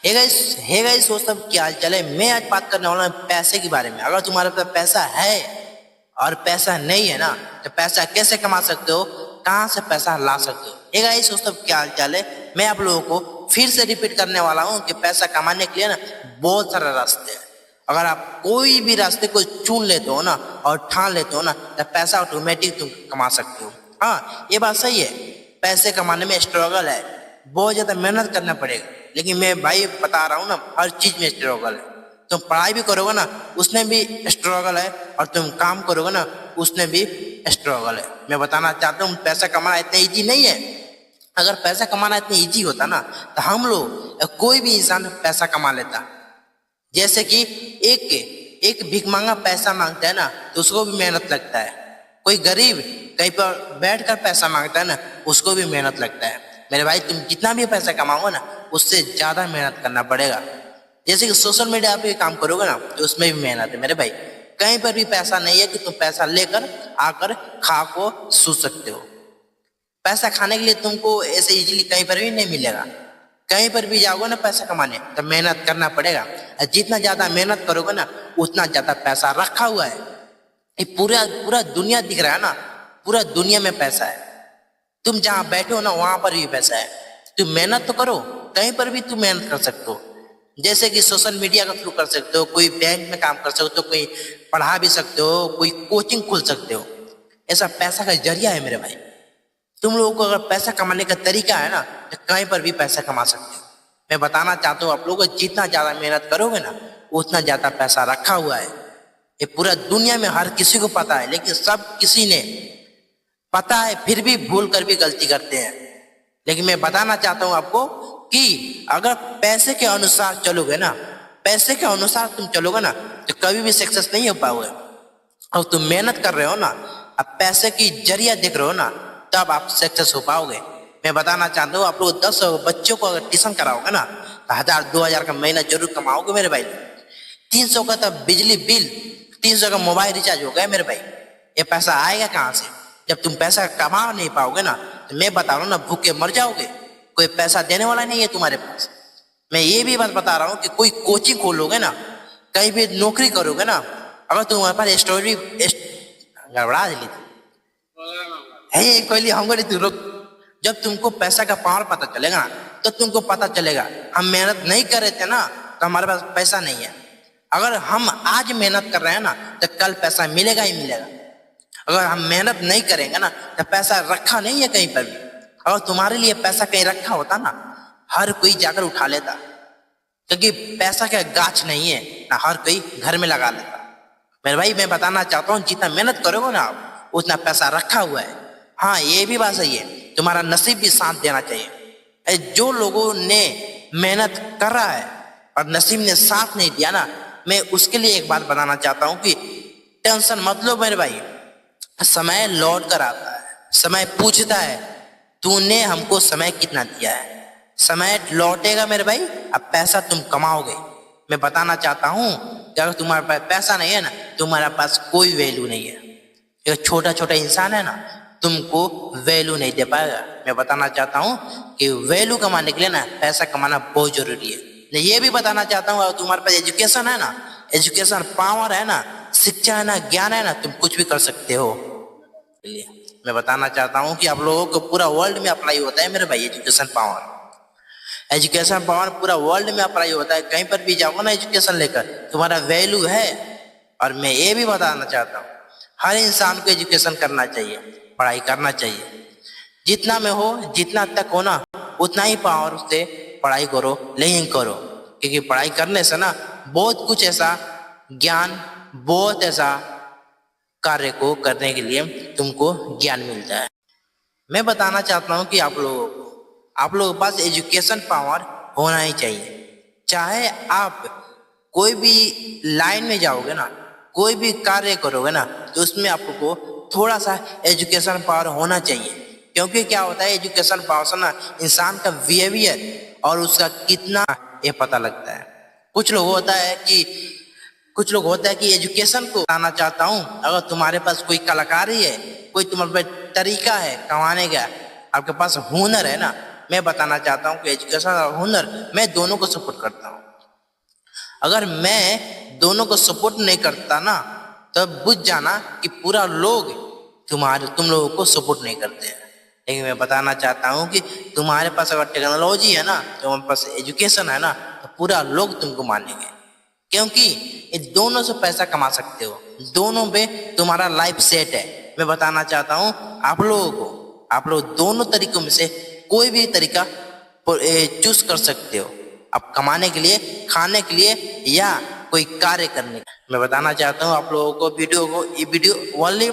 Hey guys दोस्तों, क्या हाल चाल है। मैं आज बात करने वाला हूँ पैसे के बारे में। अगर तुम्हारे पास पैसा है और पैसा नहीं है ना, तो पैसा कैसे कमा सकते हो, कहाँ से पैसा ला सकते हो। हे गाइस दोस्तों, क्या हाल चाल है। मैं आप लोगों को फिर से रिपीट करने वाला हूँ कि पैसा कमाने के लिए ना बहुत सारे रास्ते हैं। अगर आप कोई भी रास्ते को चुन लेते हो ना और ठान लेते हो ना, तो पैसा ऑटोमेटिक तुम कमा सकते हो। हाँ, ये बात सही है। पैसे कमाने में स्ट्रगल है, बहुत ज्यादा मेहनत करना पड़ेगा। लेकिन मैं भाई बता रहा हूँ ना, हर चीज में स्ट्रगल है। तुम पढ़ाई भी करोगे ना, उसमें भी स्ट्रगल है, और तुम काम करोगे ना, उसमें भी स्ट्रगल है। मैं बताना चाहता हूँ, पैसा कमाना इतना इजी नहीं है। अगर पैसा कमाना इतना इजी होता ना, तो हम लोग कोई भी इंसान पैसा कमा लेता। जैसे कि एक एक भीख मांगा पैसा मांगता है ना, तो उसको भी मेहनत लगता है। कोई गरीब कहीं पर बैठकर पैसा मांगता है ना, उसको भी मेहनत लगता है। मेरे भाई, तुम जितना भी पैसा कमाओगे ना, उससे ज्यादा मेहनत करना पड़ेगा। जैसे कि सोशल मीडिया पे काम करोगे ना, तो उसमें भी मेहनत है मेरे भाई। कहीं पर भी पैसा नहीं है कि तुम पैसा लेकर आकर खा को सो सकते हो। पैसा खाने के लिए तुमको ऐसे इजीली कहीं पर भी नहीं मिलेगा। कहीं पर भी जाओगे ना पैसा कमाने, तो मेहनत करना पड़ेगा। और जितना ज्यादा मेहनत करोगे ना, उतना ज्यादा पैसा रखा हुआ है। ये पूरा पूरा दुनिया दिख रहा है ना, पूरा दुनिया में पैसा है। तुम जहां बैठे हो ना, वहां पर भी पैसा है। तुम मेहनत तो करो, कहीं पर भी तुम मेहनत कर सकते हो। जैसे कि सोशल मीडिया का थ्रू कर सकते हो, कोई बैंक में काम कर सकते हो, कोई पढ़ा भी सकते हो, कोई कोचिंग खोल सकते हो। ऐसा पैसा का जरिया है मेरे भाई। तुम लोगों को अगर पैसा कमाने का तरीका है ना, तो कहीं पर भी पैसा कमा सकते हो। मैं बताना चाहता हूँ आप लोगों को, जितना ज्यादा मेहनत करोगे ना, उतना ज्यादा पैसा रखा हुआ है। ये पूरा दुनिया में हर किसी को पता है, लेकिन सब किसी ने पता है फिर भी भूल कर भी गलती करते हैं। लेकिन मैं बताना चाहता हूँ आपको कि अगर पैसे के अनुसार चलोगे ना, पैसे के अनुसार तुम चलोगे ना, तो कभी भी सक्सेस नहीं हो पाओगे। और तुम मेहनत कर रहे हो ना, अब पैसे की जरिया देख रहे हो ना, तब आप सक्सेस हो पाओगे। मैं बताना चाहता हूँ, आप लोग 10 बच्चों को अगर ट्यूशन कराओगे ना, तो 1000-2000 का महीना जरूर कमाओगे मेरे भाई। 300 का तो बिजली बिल, 300 का मोबाइल रिचार्ज हो गया मेरे भाई। ये पैसा आएगा कहाँ से? जब तुम पैसा कमा नहीं पाओगे ना, तो मैं बता रहा हूँ ना, भूखे मर जाओगे। कोई पैसा देने वाला नहीं है तुम्हारे पास। मैं ये भी बात बता रहा हूँ कि कोई कोचिंग खोलोगे ना, कहीं भी नौकरी करोगे ना, अगर तुम्हारे पास स्टोरी गड़बड़ा दिली है कोई हम तू रुक। जब तुमको पैसा का पावर पता चलेगा ना, तो तुमको पता चलेगा हम मेहनत नहीं कर रहे थे ना, तो हमारे पास पैसा नहीं है। अगर हम आज मेहनत कर रहे हैं ना, तो कल पैसा मिलेगा ही मिलेगा। अगर हम मेहनत नहीं करेंगे ना, तो पैसा रखा नहीं है कहीं पर भी। अगर तुम्हारे लिए पैसा कहीं रखा होता ना, हर कोई जाकर उठा लेता। क्योंकि पैसा का गाछ नहीं है ना, हर कोई घर में लगा लेता। मेरे भाई, मैं बताना चाहता हूँ, जितना मेहनत करोगे ना आप, उतना पैसा रखा हुआ है। हाँ, ये भी बात सही है, तुम्हारा नसीब भी साथ देना चाहिए। जो लोगों ने मेहनत कर रहा है और नसीब ने साथ नहीं दिया ना, मैं उसके लिए एक बात बताना चाहता हूँ कि टेंशन मत लो मेरे भाई। समय लौट कर आता है, समय पूछता है तूने हमको समय कितना दिया है। समय लौटेगा मेरे भाई, अब पैसा तुम कमाओगे। मैं बताना चाहता हूँ कि अगर तुम्हारे पास पैसा नहीं है ना, तुम्हारे पास कोई वैल्यू नहीं है। एक छोटा छोटा इंसान है ना, तुमको वैल्यू नहीं दे पाएगा। मैं बताना चाहता हूँ कि वैल्यू कमाने के लिए ना, पैसा कमाना बहुत जरूरी है। मैं ये भी बताना चाहता हूँ, अगर तुम्हारे पास एजुकेशन है ना, एजुकेशन पावर है ना, शिक्षा है ना, ज्ञान है ना, तुम कुछ भी कर सकते हो। मैं बताना चाहता हूँ कि आप लोगों को पूरा वर्ल्ड में अप्लाई होता है मेरे भाई एजुकेशन पावर। एजुकेशन पावर पूरा वर्ल्ड में अप्लाई होता है। कहीं पर भी जाओगे ना एजुकेशन लेकर, तुम्हारा वैल्यू है। और मैं ये भी बताना चाहता हूँ, हर इंसान को एजुकेशन करना चाहिए, पढ़ाई करना चाहिए। जितना में हो, जितना तक हो ना, उतना ही पावर से पढ़ाई करो, लेकिन करो। क्योंकि पढ़ाई करने से ना बहुत कुछ ऐसा ज्ञान, बहुत ऐसा कार्य को करने के लिए तुमको ज्ञान मिलता है। मैं बताना चाहता हूँ कि आप लोगों के पास एजुकेशन पावर होना ही चाहिए। चाहे आप कोई भी लाइन में जाओगे ना, कोई भी कार्य करोगे ना, तो उसमें आपको थोड़ा सा एजुकेशन पावर होना चाहिए। क्योंकि क्या होता है, एजुकेशन पावर से ना इंसान का बिहेवियर और उसका कितना, ये पता लगता है। कुछ लोग होता है कि एजुकेशन को बताना चाहता हूँ, अगर तुम्हारे पास कोई कलाकारी है, कोई तुम्हारे पास तरीका है कमाने का, आपके पास हुनर है ना, मैं बताना चाहता हूँ कि एजुकेशन और हुनर, मैं दोनों को सपोर्ट करता हूँ। अगर मैं दोनों को सपोर्ट नहीं करता ना, तब बुझ जाना कि पूरा लोग तुम लोगों को सपोर्ट नहीं करते हैं। लेकिन मैं बताना चाहता हूँ कि तुम्हारे पास अगर टेक्नोलॉजी है ना, तुम्हारे पास एजुकेशन है ना, तो पूरा लोग तुमको मानेंगे। क्योंकि ये दोनों से पैसा कमा सकते हो, दोनों पे तुम्हारा लाइफ सेट है। मैं बताना चाहता हूँ आप लोगों को, आप लोग दोनों तरीकों में से कोई भी तरीका चूज कर सकते हो, आप कमाने के लिए, खाने के लिए, या कोई कार्य करने के। मैं बताना चाहता हूँ आप लोगों को ये वीडियो ओनली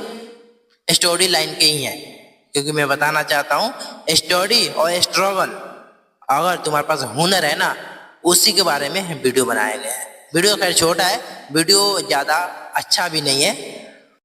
स्टोरी लाइन के ही है, क्योंकि मैं बताना चाहता हूँ स्टोरी और स्ट्रगल, अगर तुम्हारे पास हुनर है ना, उसी के बारे में वीडियो बनाया गया है। वीडियो खैर छोटा है, वीडियो ज़्यादा अच्छा भी नहीं है,